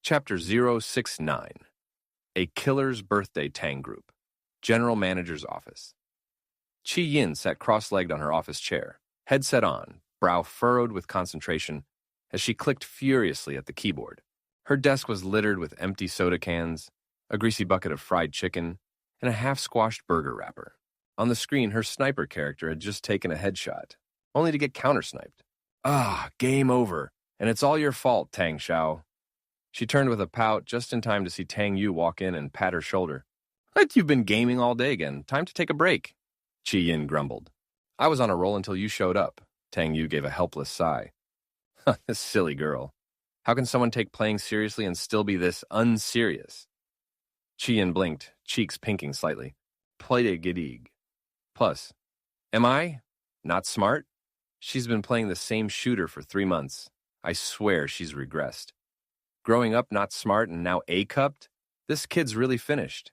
Chapter 069. A Killer's Birthday Tang Group. General Manager's Office. Chi Yin sat cross-legged on her office chair, headset on, brow furrowed with concentration, as she clicked furiously at the keyboard. Her desk was littered with empty soda cans, a greasy bucket of fried chicken, and a half-squashed burger wrapper. On the screen, her sniper character had just taken a headshot, only to get counter-sniped. Game over, and it's all your fault, Tang Xiao. She turned with a pout just in time to see Tang Yu walk in and pat her shoulder. Like you've been gaming all day again. Time to take a break. Chi Yin grumbled. I was on a roll until you showed up. Tang Yu gave a helpless sigh. This silly girl. How can someone take playing seriously and still be this unserious? Chi Yin blinked, cheeks pinking slightly. Play giddig. Plus, am I not smart? She's been playing the same shooter for 3 months. I swear she's regressed. Growing up not smart and now A-cupped? This kid's really finished.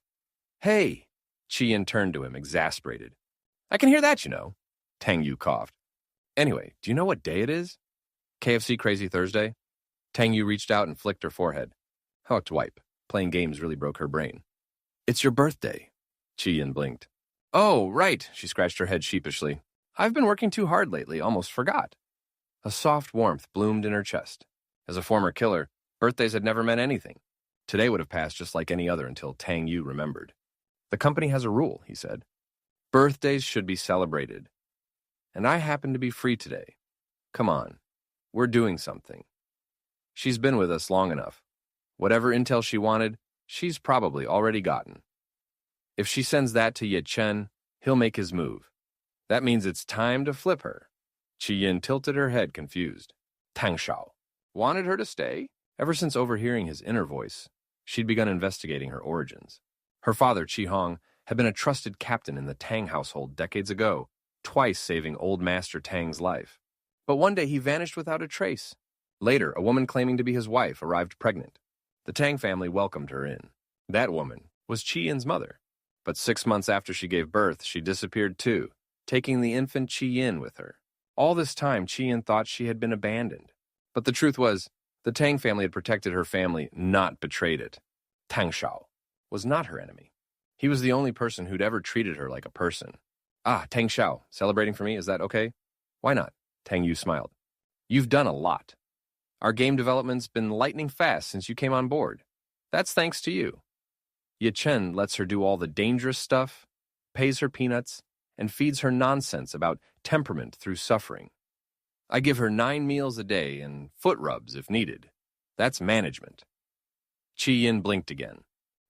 Hey! Chi Yin turned to him, exasperated. I can hear that, you know. Tang Yu coughed. Anyway, do you know what day it is? KFC Crazy Thursday? Tang Yu reached out and flicked her forehead. Hooked wipe. Playing games really broke her brain. It's your birthday. Chi Yin blinked. Oh, right, she scratched her head sheepishly. I've been working too hard lately, almost forgot. A soft warmth bloomed in her chest. As a former killer, birthdays had never meant anything. Today would have passed just like any other until Tang Yu remembered. The company has a rule, he said. Birthdays should be celebrated. And I happen to be free today. Come on, we're doing something. She's been with us long enough. Whatever intel she wanted, she's probably already gotten. If she sends that to Ye Chen, he'll make his move. That means it's time to flip her. Chi Yin tilted her head, confused. Tang Xiao wanted her to stay? Ever since overhearing his inner voice, she'd begun investigating her origins. Her father, Qi Hong, had been a trusted captain in the Tang household decades ago, twice saving old Master Tang's life. But one day he vanished without a trace. Later, a woman claiming to be his wife arrived pregnant. The Tang family welcomed her in. That woman was Qi Yin's mother. But 6 months after she gave birth, she disappeared too, taking the infant Qi Yin with her. All this time, Qi Yin thought she had been abandoned. But the truth was, the Tang family had protected her family, not betrayed it. Tang Xiao was not her enemy. He was the only person who'd ever treated her like a person. Tang Xiao, celebrating for me, is that okay? Why not? Tang Yu smiled. You've done a lot. Our game development's been lightning fast since you came on board. That's thanks to you. Ye Chen lets her do all the dangerous stuff, pays her peanuts, and feeds her nonsense about temperament through suffering. I give her 9 meals a day and foot rubs if needed. That's management. Chi Yin blinked again.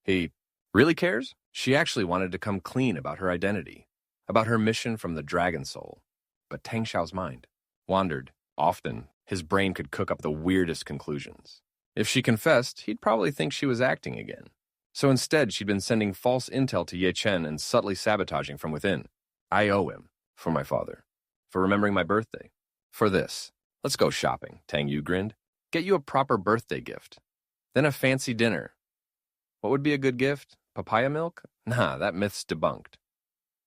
He really cares? She actually wanted to come clean about her identity, about her mission from the Dragon Soul. But Tang Xiao's mind wandered. Often, his brain could cook up the weirdest conclusions. If she confessed, he'd probably think she was acting again. So instead, she'd been sending false intel to Ye Chen and subtly sabotaging from within. I owe him, for my father, for remembering my birthday. For this. Let's go shopping, Tang Yu grinned. Get you a proper birthday gift. Then a fancy dinner. What would be a good gift? Papaya milk? Nah, that myth's debunked.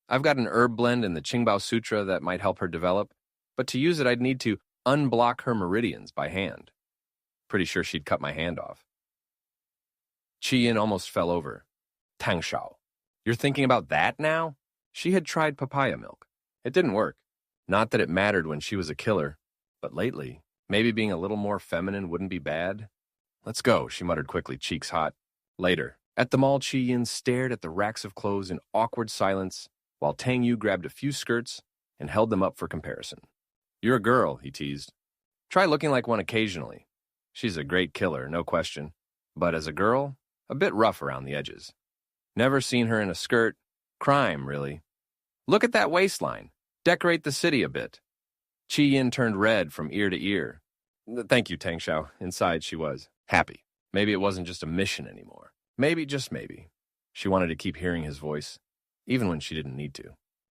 I've got an herb blend in the Qingbao Sutra that might help her develop, but to use it I'd need to unblock her meridians by hand. Pretty sure she'd cut my hand off. Chi Yin almost fell over. Tang Xiao, you're thinking about that now? She had tried papaya milk. It didn't work. Not that it mattered when she was a killer, but lately, maybe being a little more feminine wouldn't be bad. Let's go, she muttered quickly, cheeks hot. Later, at the mall, Chi Yin stared at the racks of clothes in awkward silence, while Tang Yu grabbed a few skirts and held them up for comparison. You're a girl, he teased. Try looking like one occasionally. She's a great killer, no question. But as a girl, a bit rough around the edges. Never seen her in a skirt. Crime, really. Look at that waistline. Decorate the city a bit. Chi Yin turned red from ear to ear. Thank you, Tang Xiao. Inside, she was happy. Maybe it wasn't just a mission anymore. Maybe, just maybe. She wanted to keep hearing his voice, even when she didn't need to.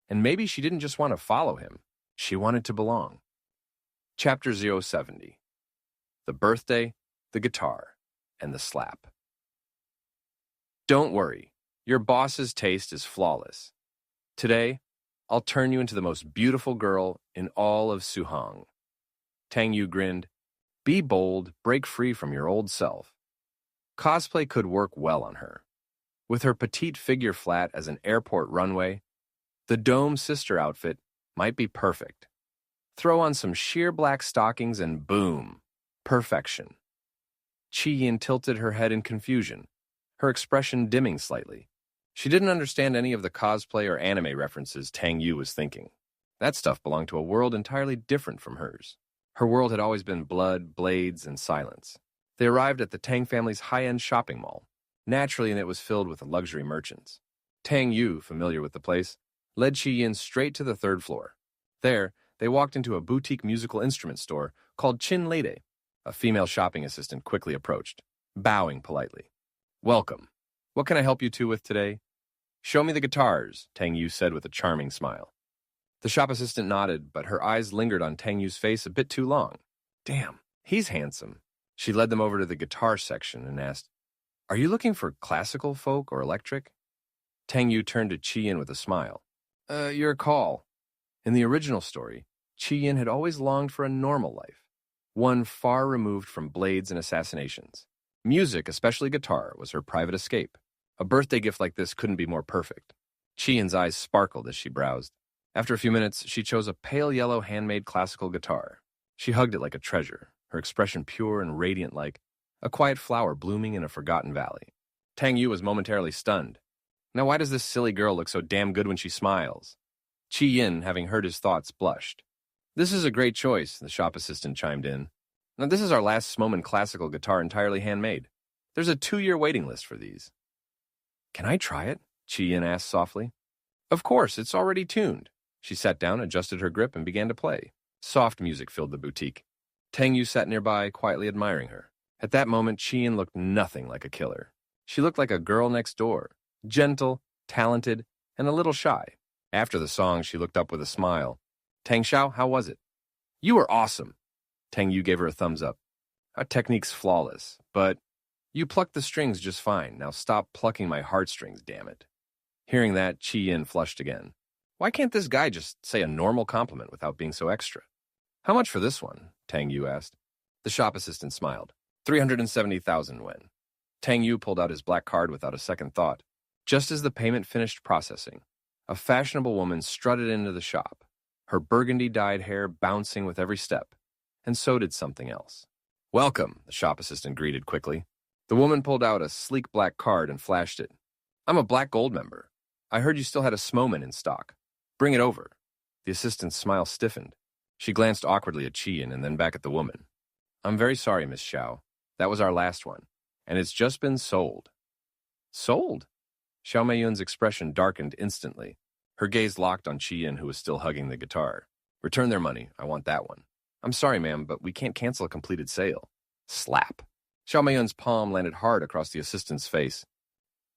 And maybe she didn't just want to follow him. She wanted to belong. Chapter 070. The birthday, the guitar, and the slap. Don't worry. Your boss's taste is flawless. Today, I'll turn you into the most beautiful girl in all of Suhong. Tang Yu grinned. Be bold, break free from your old self. Cosplay could work well on her. With her petite figure flat as an airport runway, the dome sister outfit might be perfect. Throw on some sheer black stockings and boom, perfection. Chi-Yin tilted her head in confusion, her expression dimming slightly. She didn't understand any of the cosplay or anime references Tang Yu was thinking. That stuff belonged to a world entirely different from hers. Her world had always been blood, blades, and silence. They arrived at the Tang family's high-end shopping mall. Naturally, and it was filled with luxury merchants. Tang Yu, familiar with the place, led Chi-Yin straight to the third floor. There, they walked into a boutique musical instrument store called Chin Lady. A female shopping assistant quickly approached, bowing politely. "Welcome. What can I help you two with today?" "Show me the guitars," Tang Yu said with a charming smile. The shop assistant nodded, but her eyes lingered on Tang Yu's face a bit too long. "Damn, he's handsome." She led them over to the guitar section and asked, "Are you looking for classical, folk, or electric?" Tang Yu turned to Chi-Yin with a smile. Your call." In the original story, Chi-Yin had always longed for a normal life, one far removed from blades and assassinations. Music, especially guitar, was her private escape. A birthday gift like this couldn't be more perfect. Chi-Yin's eyes sparkled as she browsed. After a few minutes, she chose a pale yellow handmade classical guitar. She hugged it like a treasure, her expression pure and radiant like a quiet flower blooming in a forgotten valley. Tang Yu was momentarily stunned. Now why does this silly girl look so damn good when she smiles? Chi-Yin, having heard his thoughts, blushed. "This is a great choice," the shop assistant chimed in. "Now this is our last Smoman classical guitar entirely handmade. There's a 2-year waiting list for these." "Can I try it?" Chi-Yin asked softly. "Of course, it's already tuned." She sat down, adjusted her grip, and began to play. Soft music filled the boutique. Tang Yu sat nearby, quietly admiring her. At that moment, Chi-Yin looked nothing like a killer. She looked like a girl next door, gentle, talented, and a little shy. After the song, she looked up with a smile. "Tang Xiao, how was it?" "You were awesome." Tang Yu gave her a thumbs up. "Our technique's flawless, but you plucked the strings just fine. Now stop plucking my heartstrings, damn it." Hearing that, Chi-Yin flushed again. Why can't this guy just say a normal compliment without being so extra? "How much for this one?" Tang Yu asked. The shop assistant smiled. 370,000 yuan. Tang Yu pulled out his black card without a second thought. Just as the payment finished processing, a fashionable woman strutted into the shop, her burgundy-dyed hair bouncing with every step, and so did something else. "Welcome," the shop assistant greeted quickly. The woman pulled out a sleek black card and flashed it. "I'm a Black Gold member. I heard you still had a Smoman in stock. Bring it over." The assistant's smile stiffened. She glanced awkwardly at Chi-Yin and then back at the woman. "I'm very sorry, Miss Xiao. That was our last one, and it's just been sold." "Sold?" Xiao Meiyun's expression darkened instantly. Her gaze locked on Chi-Yin, who was still hugging the guitar. "Return their money. I want that one." "I'm sorry, ma'am, but we can't cancel a completed sale." Slap. Xiao Meiyun's palm landed hard across the assistant's face.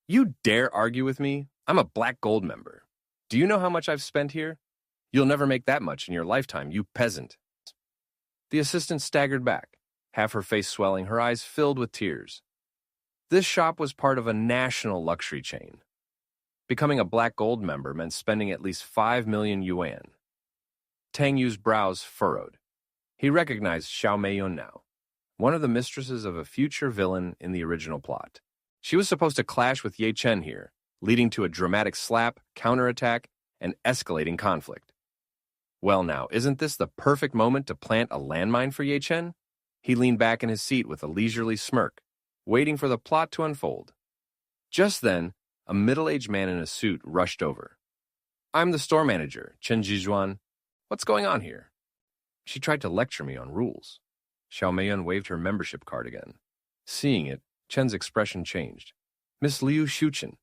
"You dare argue with me? I'm a Black Gold member. Do you know how much I've spent here? You'll never make that much in your lifetime, you peasant." The assistant staggered back, half her face swelling, her eyes filled with tears. This shop was part of a national luxury chain. Becoming a Black Gold member meant spending at least 5 million yuan. Tang Yu's brows furrowed. He recognized Xiao Meiyun now, one of the mistresses of a future villain in the original plot. She was supposed to clash with Ye Chen here, leading to a dramatic slap, counterattack, and escalating conflict. Well now, isn't this the perfect moment to plant a landmine for Ye Chen? He leaned back in his seat with a leisurely smirk, waiting for the plot to unfold. Just then, a middle-aged man in a suit rushed over. "I'm the store manager, Chen Jizhuan. What's going on here?" She tried to lecture me on rules. Xiao Meiyun waved her membership card again. Seeing it, Chen's expression changed. "Miss Liu Shuchen,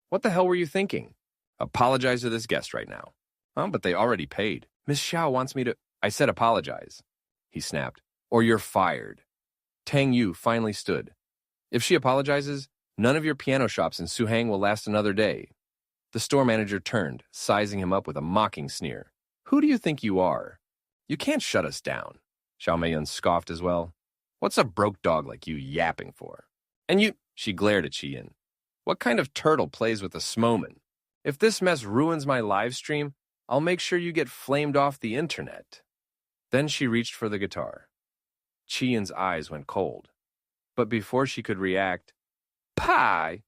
what the hell were you thinking? Apologize to this guest right now." But they already paid." "Miss Xiao wants me to—" "I said apologize," he snapped, "or you're fired." Tang Yu finally stood. "If she apologizes, none of your piano shops in Suhang will last another day." The store manager turned, sizing him up with a mocking sneer. "Who do you think you are? You can't shut us down." Xiao Meiyun scoffed as well. "What's a broke dog like you yapping for? And you—" She glared at Chi-Yin. "What kind of turtle plays with a Smoman? If this mess ruins my live stream, I'll make sure you get flamed off the internet." Then she reached for the guitar. Chi-Yin's eyes went cold. But before she could react, Pie!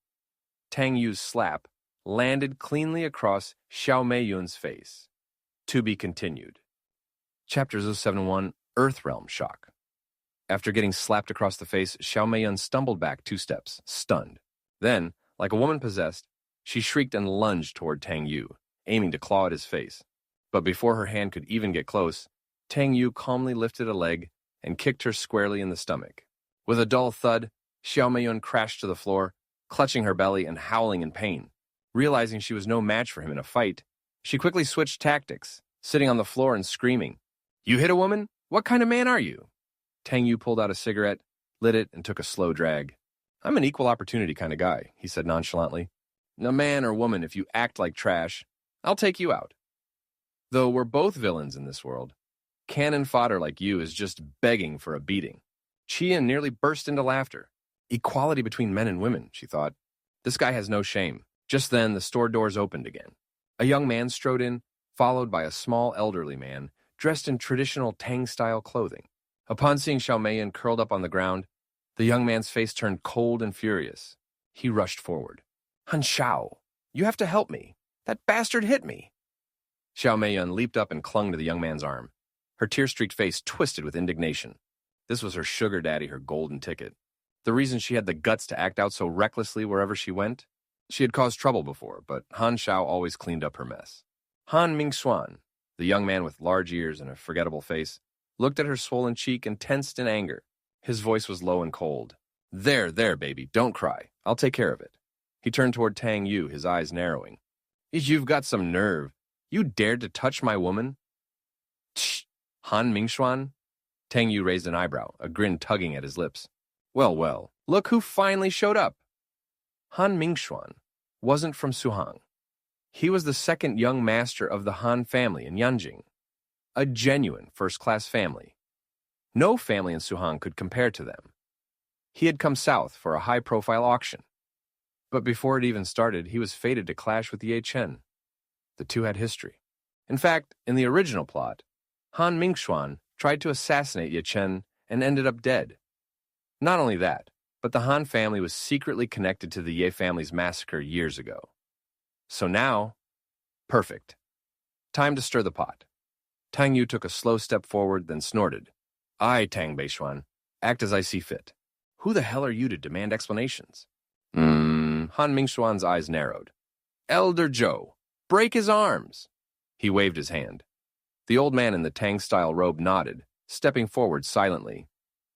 Tang Yu's slap landed cleanly across Xiao Meiyun's face. To be continued. Chapter 071, Earthrealm Shock. After getting slapped across the face, Xiao Meiyun stumbled back 2 steps, stunned. Then, like a woman possessed, she shrieked and lunged toward Tang Yu, aiming to claw at his face. But before her hand could even get close, Tang Yu calmly lifted a leg and kicked her squarely in the stomach. With a dull thud, Xiao Meiyun crashed to the floor, clutching her belly and howling in pain. Realizing she was no match for him in a fight, she quickly switched tactics, sitting on the floor and screaming, "You hit a woman? What kind of man are you?" Tang Yu pulled out a cigarette, lit it, and took a slow drag. "I'm an equal opportunity kind of guy," he said nonchalantly. "A man or woman, if you act like trash, I'll take you out. Though we're both villains in this world, cannon fodder like you is just begging for a beating." Qian nearly burst into laughter. Equality between men and women, she thought. This guy has no shame. Just then, the store doors opened again. A young man strode in, followed by a small elderly man, dressed in traditional Tang-style clothing. Upon seeing Xiao Meiyun curled up on the ground, the young man's face turned cold and furious. He rushed forward. "Han Xiao, you have to help me. That bastard hit me." Xiao Meiyun leaped up and clung to the young man's arm. Her tear-streaked face twisted with indignation. This was her sugar daddy, her golden ticket. The reason she had the guts to act out so recklessly wherever she went? She had caused trouble before, but Han Xiao always cleaned up her mess. Han Mingxuan, the young man with large ears and a forgettable face, looked at her swollen cheek and tensed in anger. His voice was low and cold. There, baby, don't cry. I'll take care of it." He turned toward Tang Yu, his eyes narrowing. "You've got some nerve. You dared to touch my woman?" "Tch, Han Mingxuan?" Tang Yu raised an eyebrow, a grin tugging at his lips. Well, look who finally showed up." Han Mingxuan wasn't from Suhang. He was the second young master of the Han family in Yanjing, a genuine first-class family. No family in Suhang could compare to them. He had come south for a high-profile auction. But before it even started, he was fated to clash with Ye Chen. The two had history. In fact, in the original plot, Han Mingxuan tried to assassinate Ye Chen and ended up dead. Not only that, but the Han family was secretly connected to the Ye family's massacre years ago. So now, perfect. Time to stir the pot. Tang Yu took a slow step forward, then snorted. "I, Tang Beishuan, act as I see fit. Who the hell are you to demand explanations?" Han Mingxuan's eyes narrowed. "Elder Zhou, break his arms." He waved his hand. The old man in the Tang-style robe nodded, stepping forward silently.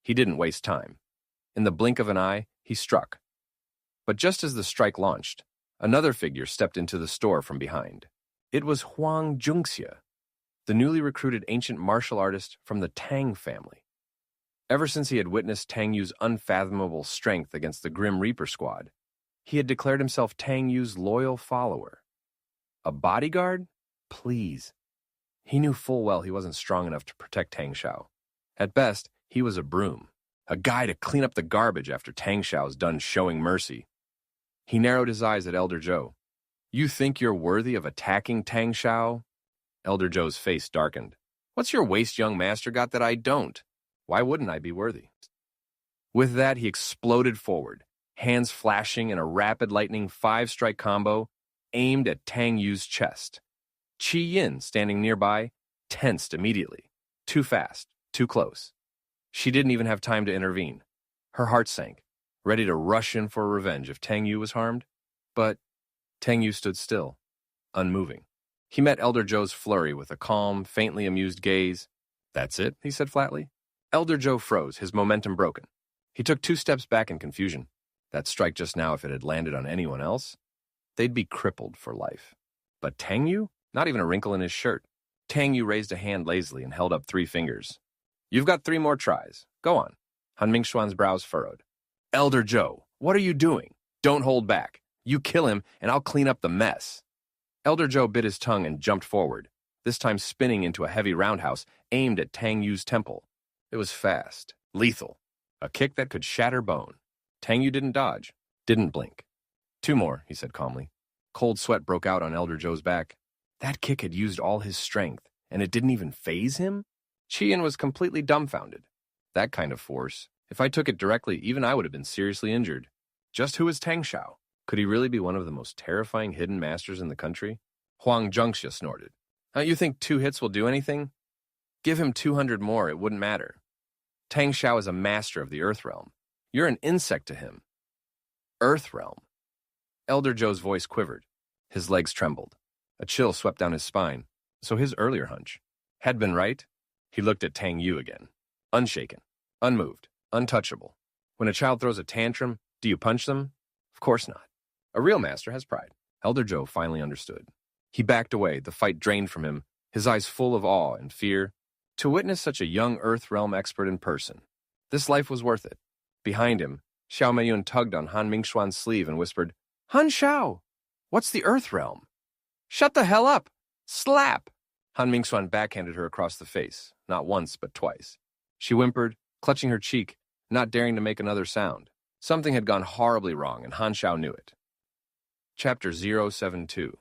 He didn't waste time. In the blink of an eye, he struck. But just as the strike launched, another figure stepped into the store from behind. It was Huang Jungxia, the newly recruited ancient martial artist from the Tang family. Ever since he had witnessed Tang Yu's unfathomable strength against the Grim Reaper squad, he had declared himself Tang Yu's loyal follower. A bodyguard? Please. He knew full well he wasn't strong enough to protect Tang Xiao. At best, he was a broom, a guy to clean up the garbage after Tang Xiao's done showing mercy. He narrowed his eyes at Elder Zhou. "You think you're worthy of attacking Tang Xiao?" Elder Zhou's face darkened. "What's your waist young master got that I don't? Why wouldn't I be worthy?" With that, he exploded forward, hands flashing in a rapid lightning 5-strike combo aimed at Tang Yu's chest. Qi Yin, standing nearby, tensed immediately. Too fast, too close. She didn't even have time to intervene. Her heart sank, ready to rush in for revenge if Tang Yu was harmed. But Tang Yu stood still, unmoving. He met Elder Zhou's flurry with a calm, faintly amused gaze. "That's it," he said flatly. Elder Zhou froze, his momentum broken. He took 2 steps back in confusion. That strike just now, if it had landed on anyone else, they'd be crippled for life. But Tang Yu? Not even a wrinkle in his shirt. Tang Yu raised a hand lazily and held up 3 fingers. "You've got 3 more tries. Go on." Han Mingxuan's brows furrowed. "Elder Zhou, what are you doing? Don't hold back. You kill him, and I'll clean up the mess." Elder Zhou bit his tongue and jumped forward, this time spinning into a heavy roundhouse aimed at Tang Yu's temple. It was fast, lethal, a kick that could shatter bone. Tang Yu didn't dodge, didn't blink. 2 more, he said calmly. Cold sweat broke out on Elder Zhou's back. That kick had used all his strength, and it didn't even faze him? Qian was completely dumbfounded. That kind of force, if I took it directly, even I would have been seriously injured. Just who is Tang Xiao? Could he really be one of the most terrifying hidden masters in the country? Huang Zhengxia snorted. Don't you think 2 hits will do anything? Give him 200 more, it wouldn't matter. Tang Xiao is a master of the Earth Realm. You're an insect to him. Earth Realm. Elder Zhou's voice quivered. His legs trembled. A chill swept down his spine. So his earlier hunch had been right? He looked at Tang Yu again. Unshaken, unmoved, untouchable. When a child throws a tantrum, do you punch them? Of course not. A real master has pride. Elder Zhou finally understood. He backed away, the fight drained from him, his eyes full of awe and fear. To witness such a young Earth Realm expert in person, this life was worth it. Behind him, Xiao Meiyun tugged on Han Mingxuan's sleeve and whispered, Han Xiao, what's the Earth Realm? Shut the hell up! Slap! Han Mingxuan backhanded her across the face, not once but twice. She whimpered, clutching her cheek, not daring to make another sound. Something had gone horribly wrong, and Han Xiao knew it. Chapter 072.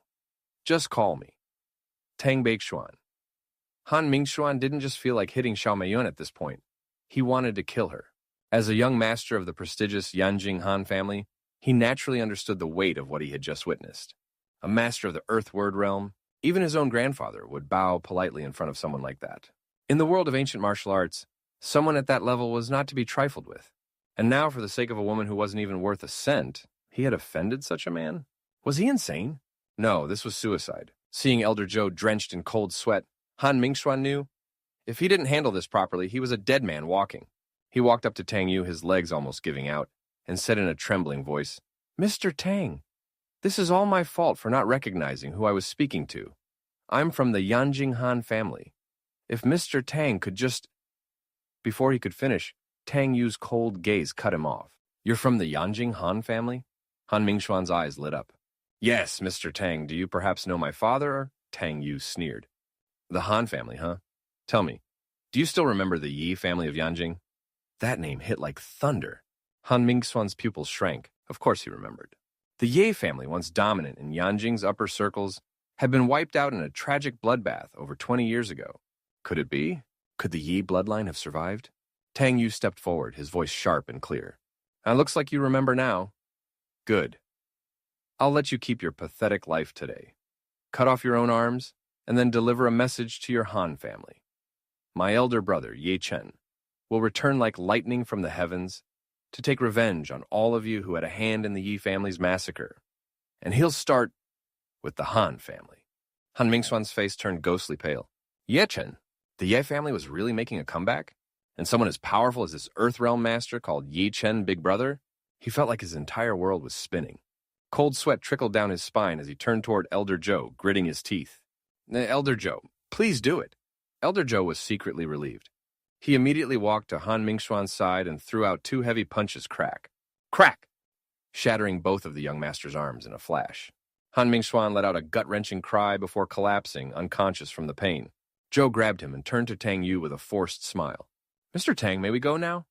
Just call me. Tang Beixuan. Han Mingxuan didn't just feel like hitting Xiao Meiyun at this point. He wanted to kill her. As a young master of the prestigious Yanjing Han family, he naturally understood the weight of what he had just witnessed. A master of the Earthward realm, even his own grandfather would bow politely in front of someone like that. In the world of ancient martial arts, someone at that level was not to be trifled with. And now, for the sake of a woman who wasn't even worth a cent, he had offended such a man? Was he insane? No, this was suicide. Seeing Elder Zhou drenched in cold sweat, Han Mingxuan knew if he didn't handle this properly, he was a dead man walking. He walked up to Tang Yu, his legs almost giving out, and said in a trembling voice, Mr. Tang, this is all my fault for not recognizing who I was speaking to. I'm from the Yanjing Han family. If Mr. Tang could just... Before he could finish, Tang Yu's cold gaze cut him off. You're from the Yanjing Han family? Han Mingxuan's eyes lit up. Yes, Mr. Tang, do you perhaps know my father? Tang Yu sneered. The Han family, huh? Tell me, do you still remember the Yi family of Yanjing? That name hit like thunder. Han Mingxuan's pupils shrank. Of course he remembered. The Ye family, once dominant in Yanjing's upper circles, had been wiped out in a tragic bloodbath over 20 years ago. Could it be? Could the Yi bloodline have survived? Tang Yu stepped forward, his voice sharp and clear. Looks like you remember now. Good. I'll let you keep your pathetic life today. Cut off your own arms, and then deliver a message to your Han family. My elder brother, Ye Chen, will return like lightning from the heavens to take revenge on all of you who had a hand in the Yi family's massacre. And he'll start with the Han family. Han Mingxuan's face turned ghostly pale. Ye Chen, the Ye family was really making a comeback? And someone as powerful as this Earth Realm master called Yi Chen Big Brother? He felt like his entire world was spinning. Cold sweat trickled down his spine as he turned toward Elder Zhou, gritting his teeth. Elder Zhou, please do it. Elder Zhou was secretly relieved. He immediately walked to Han Mingxuan's side and threw out 2 heavy punches crack, shattering both of the young master's arms in a flash. Han Mingxuan let out a gut-wrenching cry before collapsing, unconscious from the pain. Zhou grabbed him and turned to Tang Yu with a forced smile. Mr. Tang, may we go now?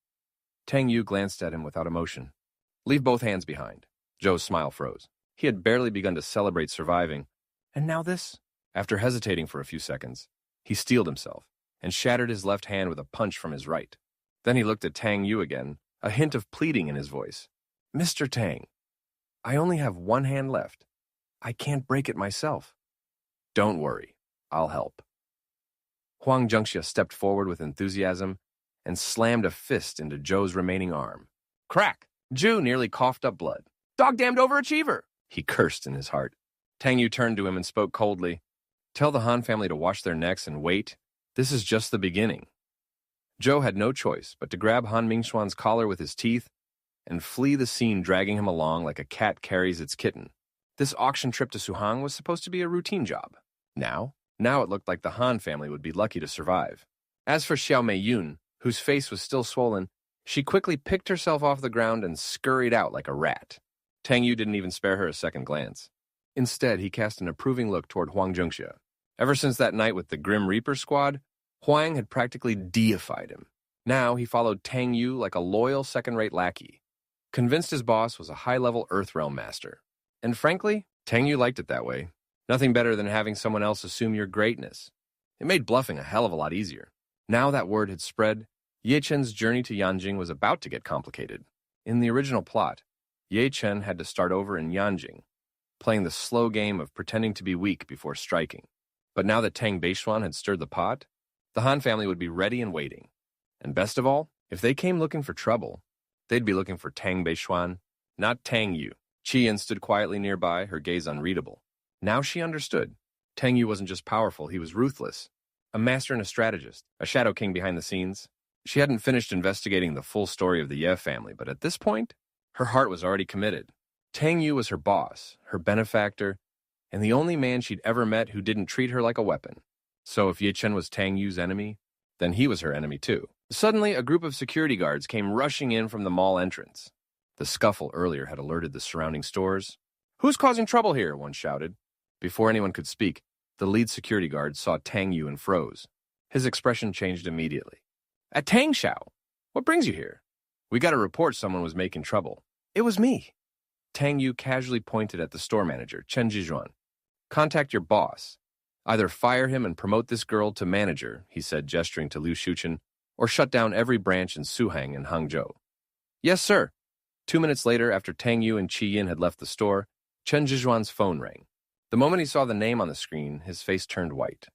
Tang Yu glanced at him without emotion. Leave both hands behind. Zhou's smile froze. He had barely begun to celebrate surviving. And now this? After hesitating for a few seconds, he steeled himself and shattered his left hand with a punch from his right. Then he looked at Tang Yu again, a hint of pleading in his voice. Mr. Tang, I only have 1 hand left. I can't break it myself. Don't worry, I'll help. Huang Zhengxia stepped forward with enthusiasm and slammed a fist into Zhou's remaining arm. Crack! Zhou nearly coughed up blood. Dog-damned overachiever! He cursed in his heart. Tang Yu turned to him and spoke coldly. Tell the Han family to wash their necks and wait. This is just the beginning. Zhou had no choice but to grab Han Mingxuan's collar with his teeth and flee the scene, dragging him along like a cat carries its kitten. This auction trip to Suhang was supposed to be a routine job. Now it looked like the Han family would be lucky to survive. As for Xiao Meiyun, whose face was still swollen, she quickly picked herself off the ground and scurried out like a rat. Tang Yu didn't even spare her a second glance. Instead, he cast an approving look toward Huang Zhengxia. Ever since that night with the Grim Reaper squad, Huang had practically deified him. Now he followed Tang Yu like a loyal second-rate lackey, convinced his boss was a high-level Earthrealm master. And frankly, Tang Yu liked it that way. Nothing better than having someone else assume your greatness. It made bluffing a hell of a lot easier. Now that word had spread, Ye Chen's journey to Yanjing was about to get complicated. In the original plot, Ye Chen had to start over in Yanjing, playing the slow game of pretending to be weak before striking. But now that Tang Beishuan had stirred the pot, the Han family would be ready and waiting. And best of all, if they came looking for trouble, they'd be looking for Tang Beishuan, not Tang Yu. Qi Yin stood quietly nearby, her gaze unreadable. Now she understood. Tang Yu wasn't just powerful, he was ruthless. A master and a strategist, a shadow king behind the scenes. She hadn't finished investigating the full story of the Ye family, but at this point, her heart was already committed. Tang Yu was her boss, her benefactor, and the only man she'd ever met who didn't treat her like a weapon. So if Ye Chen was Tang Yu's enemy, then he was her enemy too. Suddenly, a group of security guards came rushing in from the mall entrance. The scuffle earlier had alerted the surrounding stores. "Who's causing trouble here?" one shouted. Before anyone could speak, the lead security guard saw Tang Yu and froze. His expression changed immediately. "At Tang Xiao, what brings you here?" "We got a report someone was making trouble." "It was me." Tang Yu casually pointed at the store manager, Chen Zhizhuan. "Contact your boss. Either fire him and promote this girl to manager," he said, gesturing to Liu Shuchen, "or shut down every branch in Suhang and Hangzhou." "Yes, sir." 2 minutes later, after Tang Yu and Qi Yin had left the store, Chen Zhizhuan's phone rang. The moment he saw the name on the screen, his face turned white.